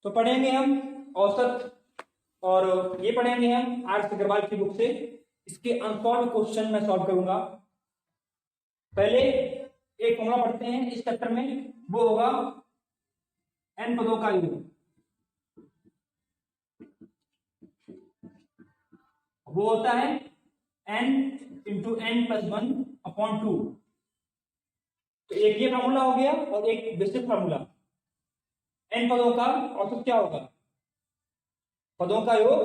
तो पढ़ेंगे हम औसत, और ये पढ़ेंगे हम आर एस अग्रवाल की बुक से। इसके अनसॉल्व क्वेश्चन मैं सॉल्व करूंगा। पहले एक फॉर्मूला पढ़ते हैं इस चैप्टर में, वो होगा एन पदों का योग। वो होता है n इंटू एन प्लस 1/2। तो एक ये फार्मूला हो गया और एक बेसिक फार्मूला। n पदों का औसत क्या होगा? पदों का योग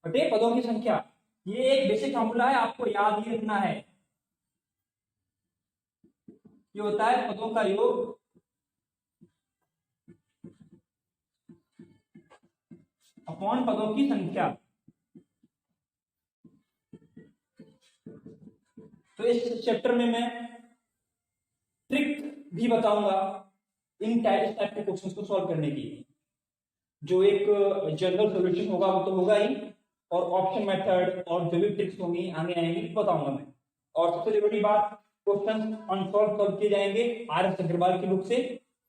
बटे पदों की संख्या। ये एक बेसिक फार्मूला है, आपको याद ही रखना है। ये होता है पदों का योग अपॉन पदों की संख्या। तो इस चैप्टर में मैं ट्रिक भी बताऊंगा इन टाइप के क्वेश्चंस को सॉल्व करने की। जो एक जनरल सॉल्यूशन होगा वो तो होगा ही, और ऑप्शन मेथड और जो भी ट्रिक्स होंगी आगे आएंगी बताऊंगा मैं। और सबसे जरूरी बात, क्वेश्चन अनसॉल्व सॉल्व किए जाएंगे आर एस अग्रवाल की बुक से,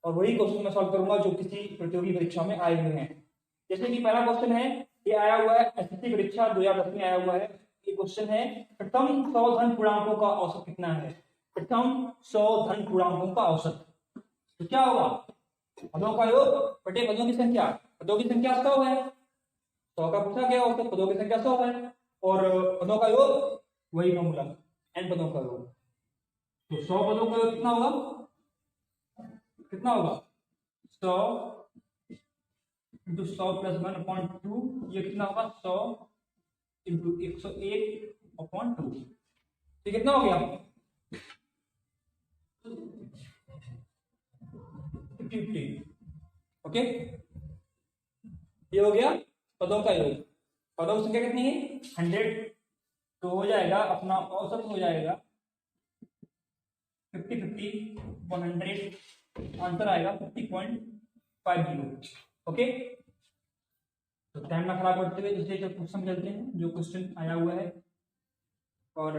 और वही क्वेश्चन मैं सॉल्व करूंगा जो किसी प्रतियोगी परीक्षा में आए हुए हैं। जैसे कि पहला क्वेश्चन है, ये आया हुआ है एसएससी परीक्षा 2010 में आया हुआ है। ये क्वेश्चन है, प्रथम 100 धन पूर्णांकों का औसत कितना है? प्रथम 100 धन पूर्णांकों का औसत। तो क्या होगा? पदों का योग बटे पदों की संख्या। पदों की संख्या 100 है, 100 का पूछा गया औसत, पदों की संख्या 100 है, और पदों का योग वही फॉर्मूला n पदों का योग। तो 100 पदों का योग कितना होगा? कितना होगा? 100 इंटू 100 प्लस 1/2। ये कितना होगा? 100 इंटू 101/2। ये कितना हो गया? 50। ओके, ये हो गया पदों का योग। पदों की संख्या कितनी है? 100। तो हो जाएगा अपना औसत हो जाएगा 50, 100। आंसर आएगा 50.50। ओके, तो टाइम ना खराब करते हुए दूसरे क्वेश्चन चलते हैं जो क्वेश्चन आया हुआ है। और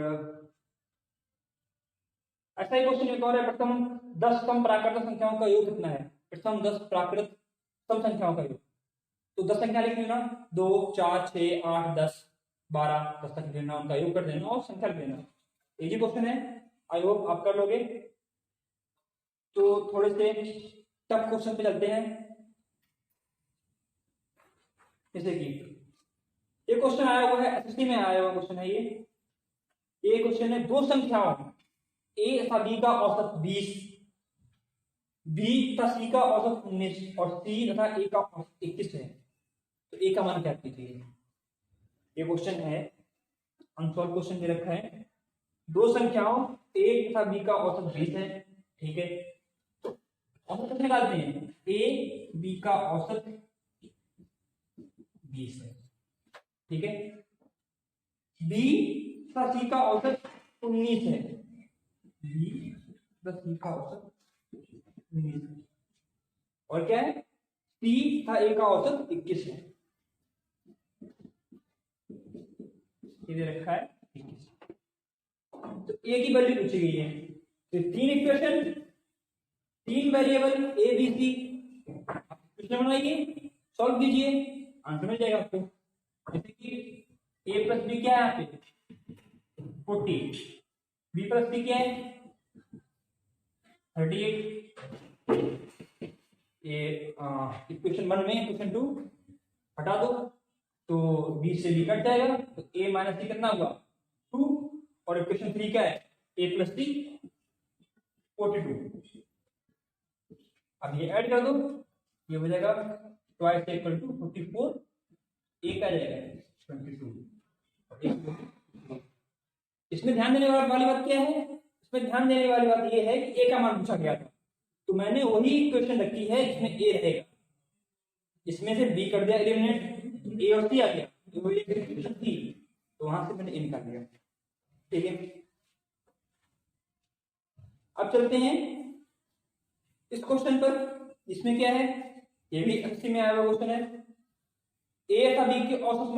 ऐसा ही क्वेश्चन एक और है, प्रथम 10 सम प्राकृत संख्याओं का योग कितना है? प्रथम 10 प्राकृत सम संख्याओं का योग। तो 10 संख्या लिख लेना, 2, 4, 6, 8, 10, 12, 10 तक लेना, उनका योग कर देना और संख्या लिख देना। इजी क्वेश्चन है, आई होप आप कर लोगे। तो थोड़े से टफ क्वेश्चन पे चलते हैं। जैसे कि ये क्वेश्चन आया हुआ है एसएससी में आया हुआ क्वेश्चन है ये क्वेश्चन है, दो संख्याओं a तथा b का औसत 20, b तथा c का औसत 19 और c तथा a का औसत 21 है। तो a का मान क्या कीजिए? ये क्वेश्चन है, अनसॉल्व क्वेश्चन दे रखा है। दो संख्याओं a तथा b का औसत 20 है, ठीक है। औसत कैसे निकालते हैं? a b का औसत 20 है, ठीक है। b तथा c का औसत 19 है, b तथा c का औसत 19 है, और क्या है? c तथा a का औसत 21 है। ये रखा है 21। तो a की वैल्यू पूछी गई है। तो तीन इक्वेशन, तीन variable a b c equation बनाइए, सॉल्व कीजिए, आंसर मिल जाएगा आपको। जैसे कि a प्लस बी क्या है यहाँ पे? 40, b प्लस सी क्या है? 38। ये इक्वेशन 1 में इक्वेशन 2 हटा दो, तो b से b कट जाएगा, तो a माइनस सी कितना हुआ? 2, और इक्वेशन 3 क्या है? a प्लस सी 42। अब ये ऐड कर दो, ये हो जाएगा ट्वाइस इक्वल टू 44, a का जाएगा 22। इसमें ध्यान देने वाली बात क्या है? इसमें ध्यान देने वाली बात ये है कि a का मान पूछा गया था, तो मैंने वही इक्वेशन रखी है जिसमें a रहेगा। इसमें से b कर दिया एलिमिनेट, a और c आ गया, तो वही इक्वेशन थी, तो वहां से मैंने a निकाल दिया, ठीक है। अब चलते हैं इस क्वेश्चन पर। इसमें क्या है? ये भी एसएससी में आया हुआ क्वेश्चन है। a तथा b की औसत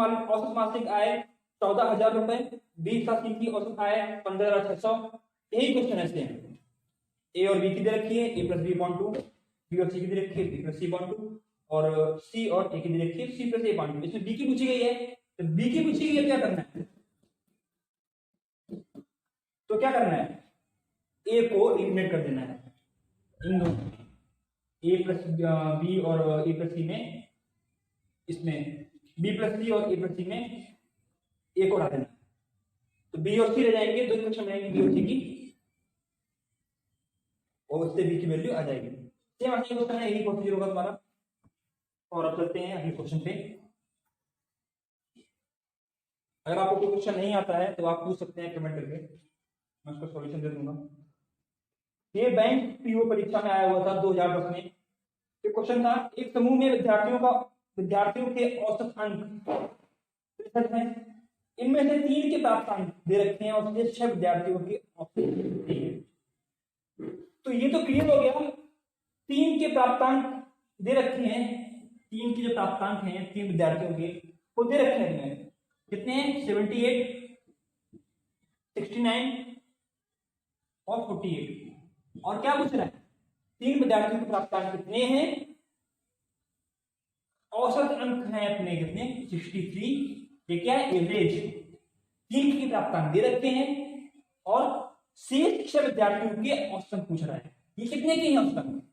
मासिक आय 14,000 रुपए, b तथा c की औसत आय 15,600। यही क्वेश्चन है सेम। a और b की दे रखी है, a plus b upon 2, b और c की दे रखी है, b प्लस c अपॉन 2, और सी और ए की दे रखी है, सी प्लस ए पॉइंट, इसमें बी की पूछी गई है, तो बी की पूछी गई है, क्या करना है, तो क्या करना है, ए को एलिमिनेट कर देना है इन दोनों, ए प्लस बी और ए प्लस सी में, इसमें बी प्लस सी और ए प्लस सी में ए को हटा देना, तो बी और सी रह जाएंगे, दो इक्वेशन रहेंगे बी और सी की, और उससे बी की वैल्यू आ जाएगी। सेम ऐसा क्वेश्चन है, यही प्रोसीजर होगा तुम्हारा। और अब चलते हैं अगले क्वेश्चन पे। अगर आपको कोई क्वेश्चन नहीं आता है तो आप पूछ सकते हैं कमेंट करके, मैं उसका सॉल्यूशन दे दूंगा। ये बैंक पीओ परीक्षा में आया हुआ था 2010 में। ये क्वेश्चन था, एक समूह में विद्यार्थियों के औसत अंक 63 हैं, इनमें से 3 के प्राप्त अंक दे रखे हैं और 6 विद्यार्थियों के औसत है। तो ये तो क्लियर हो गया, 3 के प्राप्तांक दे रखे हैं, 3 के जो प्राप्तांक हैं 3 विद्यार्थियों के वो दे रखे हैं इनमें, कितने हैं, 78, 69 और 48। और क्या पूछ रहा है, 3 विद्यार्थियों के प्राप्तांक कितने हैं, औसत अंक हैं अपने कितने, 63, ये क्या है, एवरेज। 3 के प्राप्तांक दे रखे हैं और शेष 6 विद्यार्थियों के औसत अंक पूछ रहा है। ये कितने के हैं औसत अंक,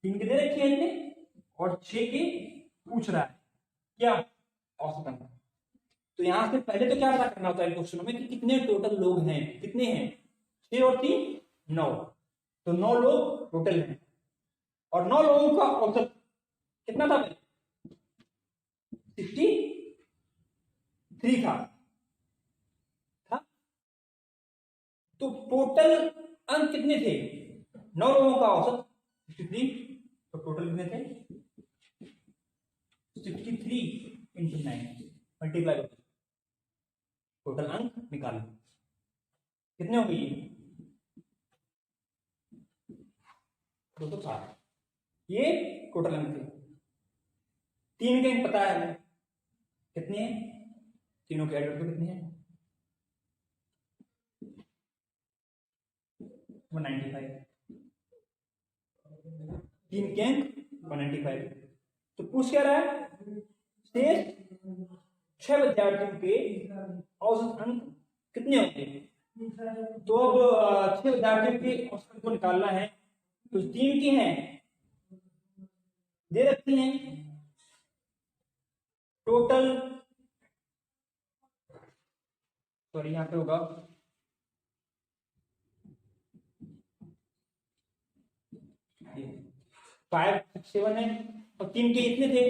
3 के दे रखे हैं इनने और 6 के पूछ रहा है क्या, औसत अंक। तो यहां से पहले तो क्या पता करना होता है क्वेश्चनों में कि कितने टोटल लोग हैं, कितने हैं, 6 और 3 9, तो 9 लोग टोटल हैं और 9 लोगों का औसत कितना था, 63 था। तो टोटल अंक कितने थे, 9 लोगों का औसत 63, तो टोटल कितने थे, 63 इंटू 9 मल्टीप्लाई करो, टोटल अंक निकालो कितने हो गए, 207। ये टोटल अंक थे। 3 के अंक पता है हमें कितने हैं, तीनों के ऐड करके कितने हैं, 195। 3 के अंक 195। तो पूछ क्या रहा है, शेष 6 विद्यार्थियों के औसत अंक कितने होते हैं। तो अब 6 विद्यार्थियों के औसत अंक को निकालना है, तो 3 के हैं दे रखते हैं, टोटल सॉरी यहां पे होगा 5 6 7 है और 3 के इतने थे,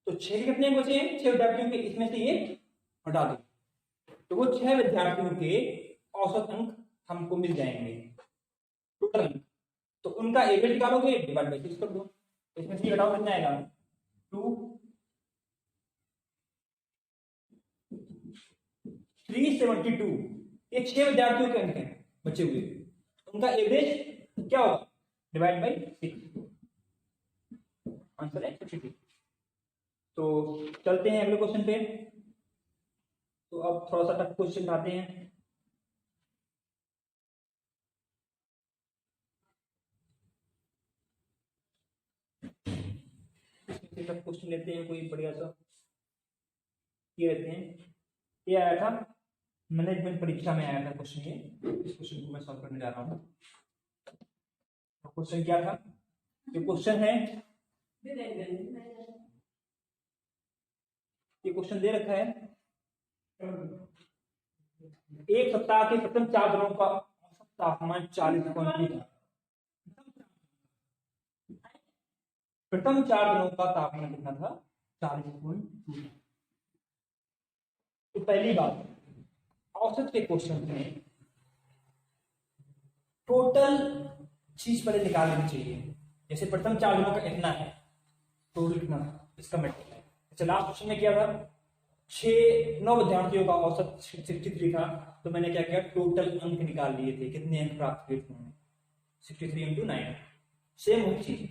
तो 6 कितने बचे हैं, 6 विद्यार्थियों के, इसमें से ये हटा दो, तो वो 6 विद्यार्थियों के औसत अंक हमको मिल जाएंगे, टोटल अंक। तो उनका एवरेज निकालोगे, डिवाइड बाय 6 कर दो, इसमें से घटाओ कितना आएगा, 2 372। ये 6 विद्यार्थियों के अंक हैं बचे हुए, उनका एवरेज क्या होगा, डिवाइड बाय 6, आंसर है 62। तो चलते हैं अगले क्वेश्चन पे। तो अब थोड़ा सा टफ क्वेश्चन उठाते हैं। टफ क्वेश्चन लेते हैं कोई बढ़िया सा, ये लेते हैं। ये आया था मैनेजमेंट परीक्षा में आया था क्वेश्चन, ये इस क्वेश्चन को मैं सॉल्व करने जा रहा हूँ। तो क्वेश्चन क्या था, ये क्वेश्चन है, ये क्वेश्चन दे रखा है, एक सप्ताह के प्रथम 4 दिनों का औसत तापमान 40.3 था। प्रथम 4 दिनों का तापमान कितना था, 40.2। तो पहली बात, औसत के क्वेश्चन में टोटल चीज पहले निकाल लेनी चाहिए। जैसे प्रथम 4 दिनों का इतना है, टोटल कितना था इसका मतलब है। अच्छा, लास्ट क्वेश्चन में क्या था, 9 विद्यार्थियों का औसत 63 था, तो मैंने क्या किया, टोटल अंक निकाल लिए थे, कितने अंक प्राप्त हुए थे, 63 इंटू 9। सेम वही चीज,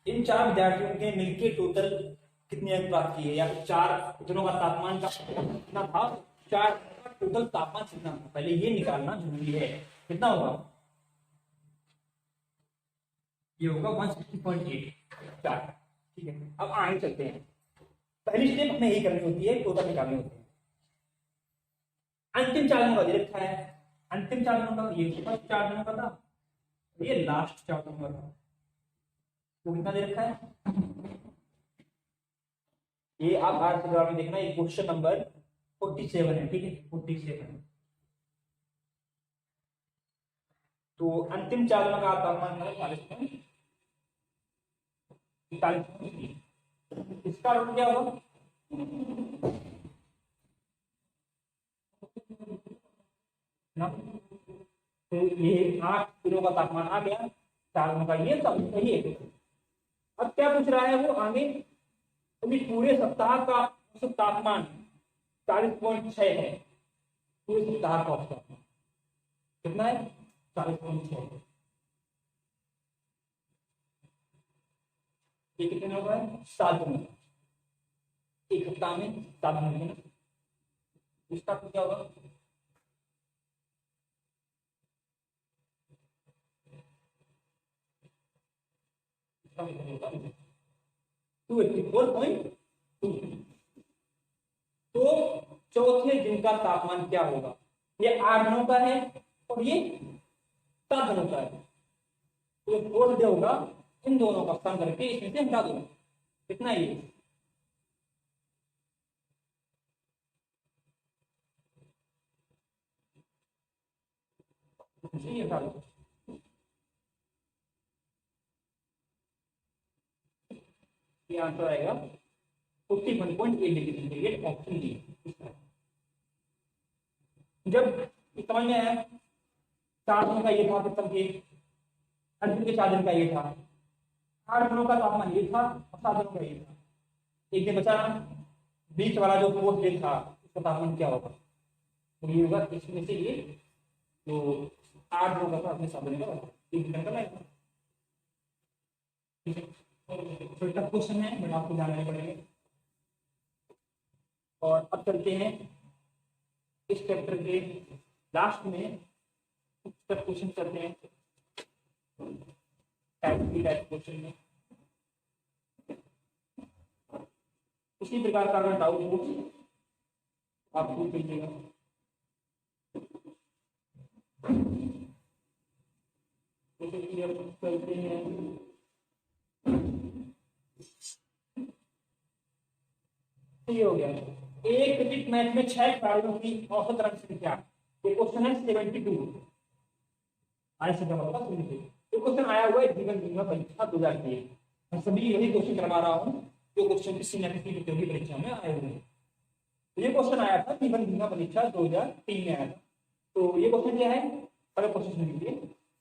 इन 4 विद्यार्थियों के मिलके टोटल कितने अंक प्राप्त किए, या 4 दिनों का तापमान का कितना था, 4 का टोटल तापमान कितना था, पहले ये निकालना जरूरी है। कितना होगा, ये होगा 160.8, 4 ठीक है, अब आगे चलते हैं। पहली स्टेप हमें यही करनी होती है, टोटल निकालने होते हैं। अंतिम 4 दिनों का दे रखा है, अंतिम 4 दिनों का, ये फर्स्ट 4 दिनों का था, ये लास्ट 4 दिनों का था, तो कितना दे रखा है ये आप आज के दौरान में देखना, ये क्वेश्चन नंबर 47 है, ठीक है 47। तो अंतिम 4 दिनों का तापमान है 40 इसका रूट क्या होगा ना, तो ये 8 दिनों का तापमान आ गया, 4 दिनों का ये सब सही है। अब क्या पूछ रहा है वो आगे, अभी पूरे सप्ताह का औसत तापमान 40.6 है, पूरे सप्ताह का औसत तापमान कितना है 40.6, ये कितने दिन होगा 7 दिन, एक सप्ताह में 7 दिन, इसका तो क्या होगा टू 84.2। तो चौथे दिन का तापमान क्या होगा, ये 8 दिनों का है और ये 7 दिनों का है, तो फोर्थ डे होगा, इन दोनों का सम करके इसमें से हटा दो, कितना ये हटा दो, ये आंसर आएगा 51.8 डिग्री सेंटीग्रेड, ऑप्शन डी। जब समझ में आया 4 दिनों का ये था सिस्टम के, अंतिम के 4 दिन का ये था, 8 दिनों का तापमान ये था और 7 दिनों का ये था, एक दिन बचा बीच वाला जो फोर्थ डे था उसका तापमान क्या होगा, तो ये होगा इसमें से ये जो 8 दिनों का था अपने 7 दिन का एक दिन का लाएगा। तो टफ क्वेश्चन है बट आपको जानने पड़ेंगे। और अब चलते हैं इस चैप्टर के लास्ट में, टफ क्वेश्चन चलते हैं टाइप क्वेश्चन में। उसी प्रकार का अगर डाउट हो आप पूछ लीजिएगा। जैसे कि अब चलते हैं ये हो गया, एक क्रिकेट मैच में 6 खिलाड़ियों की औसत रन संख्या, ये क्वेश्चन है 72 आज से जमा ये क्वेश्चन आया हुआ है जीवन बीमा परीक्षा 2000 की, मैं सभी यही क्वेश्चन करवा रहा हूँ जो क्वेश्चन किसी न किसी प्रतियोगी परीक्षा में आए हुए हैं। ये क्वेश्चन आया था जीवन बीमा परीक्षा 2003 में आया था। तो ये क्वेश्चन क्या है, अगर क्वेश्चन सुन लीजिए,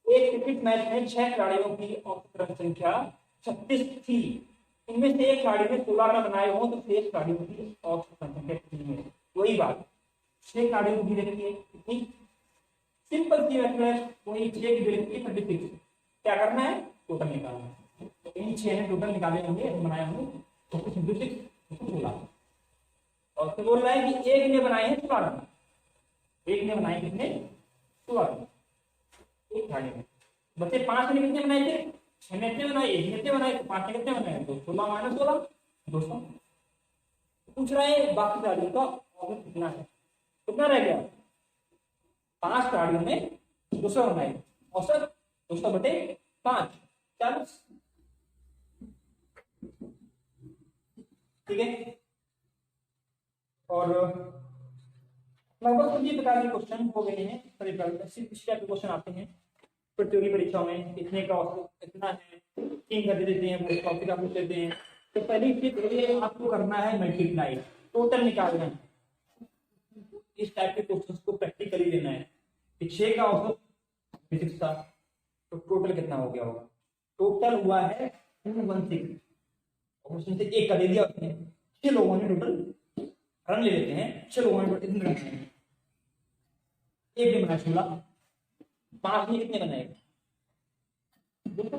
एक क्रिकेट मैच में 6 खिलाड़ियों की औसत रन संख्या 36 थी, इनमें से एक खिलाड़ी ने 16 रन बनाए हो तो शेष खिलाड़ियों की औसत रन संख्या कितनी है, वही बात 6 खिलाड़ियों की रहती है कितनी, सिंपल सी मेथड है वही 6 की रहती है 36, क्या करना है टोटल निकालना है, तो इन 6 ने टोटल निकाले होंगे बनाए होंगे तो कुछ 16, और फिर बोल रहा है कि एक ने बनाए हैं 16 रन, एक ने बनाए कितने 16 रन, एक खिलाड़ी ने बच्चे 5 ने कितने बनाए थे, 6 ने कितने बनाए, एक ने कितने बनाए, तो 5 ने कितने बनाए, तो 16 माइनस 16 200। पूछ रहा है बाकी खिलाड़ियों का औसत कितना है, कितना रह गया 5 खिलाड़ियों ने 200 बनाए, औसत 200/5 40, ठीक है। और लगभग सभी प्रकार के क्वेश्चन हो गए हैं, सभी प्रकार इस टाइप के क्वेश्चन आते हैं प्रतियोगी परीक्षाओं में, इतने का औसत इतना है, 3 कर देते हैं टॉपिक आप पूछ लेते हैं। तो पहली चीज आपको करना है मल्टीप्लाई, टोटल निकालना है, इस टाइप के क्वेश्चंस को प्रैक्टिकली लेना है कि 6 का औसत फिजिक्स था तो टोटल कितना हो गया होगा, टोटल हुआ है 216, और उसमें से एक का दे दिया उसने, 6 लोगों ने टोटल रन ले लेते हैं, 6 लोगों ने इतने रन बनाए, एक ने बनाया 16, 5 ने कितने बनाए 200,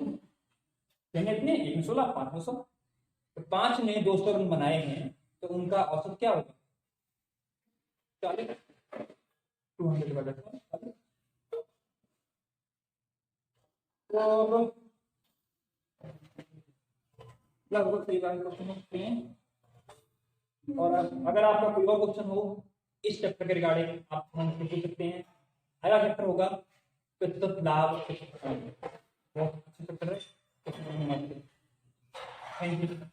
इतने एक में 16 5 में 100, तो 5 ने 200 रन बनाए हैं तो उनका औसत क्या होगा 40, 200 तो लगभग सही वाले क्वेश्चन हो सकते हैं। और अगर आपका कोई और क्वेश्चन हो इस चैप्टर के रिगार्डिंग आप हमसे पूछ सकते हैं। अगला चैप्टर होगा विद्युत लाभ, बहुत अच्छा चैप्टर है। Thank you.